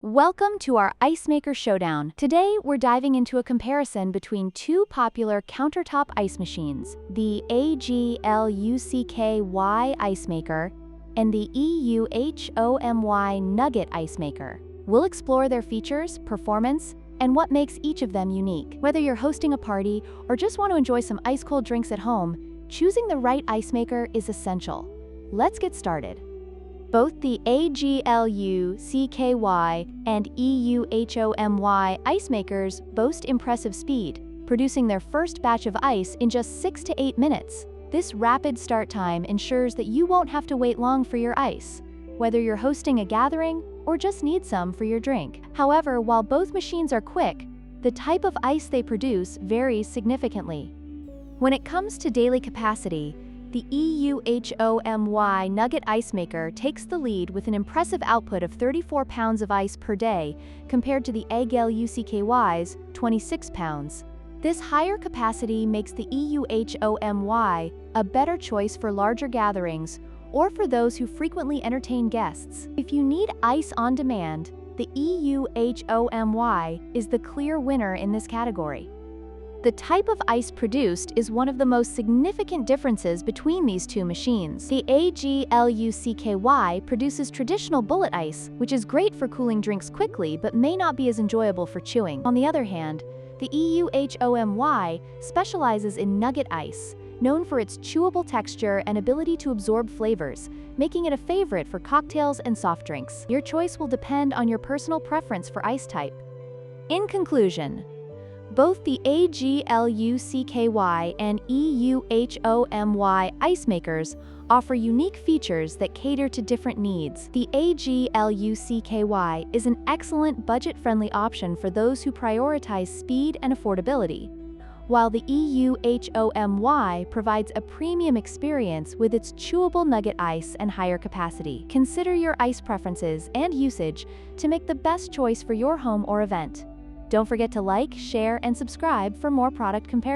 Welcome to our Ice Maker Showdown. Today, we're diving into a comparison between two popular countertop ice machines, the AGLUCKY Ice Maker and the EUHOMY Nugget Ice Maker. We'll explore their features, performance, and what makes each of them unique. Whether you're hosting a party or just want to enjoy some ice-cold drinks at home, choosing the right ice maker is essential. Let's get started. Both the AGLUCKY and EUHOMY ice makers boast impressive speed, producing their first batch of ice in just 6 to 8 minutes. This rapid start time ensures that you won't have to wait long for your ice, whether you're hosting a gathering or just need some for your drink. However, while both machines are quick, the type of ice they produce varies significantly. When it comes to daily capacity, the EUHOMY Nugget Ice Maker takes the lead with an impressive output of 34 pounds of ice per day compared to the AGLUCKY's 26 pounds. This higher capacity makes the EUHOMY a better choice for larger gatherings or for those who frequently entertain guests. If you need ice on demand, the EUHOMY is the clear winner in this category. The type of ice produced is one of the most significant differences between these two machines. The AGLUCKY produces traditional bullet ice, which is great for cooling drinks quickly but may not be as enjoyable for chewing. On the other hand, the EUHOMY specializes in nugget ice, known for its chewable texture and ability to absorb flavors, making it a favorite for cocktails and soft drinks. Your choice will depend on your personal preference for ice type. In conclusion, both the AGLUCKY and EUHOMY ice makers offer unique features that cater to different needs. The AGLUCKY is an excellent budget-friendly option for those who prioritize speed and affordability, while the EUHOMY provides a premium experience with its chewable nugget ice and higher capacity. Consider your ice preferences and usage to make the best choice for your home or event. Don't forget to like, share, and subscribe for more product comparisons.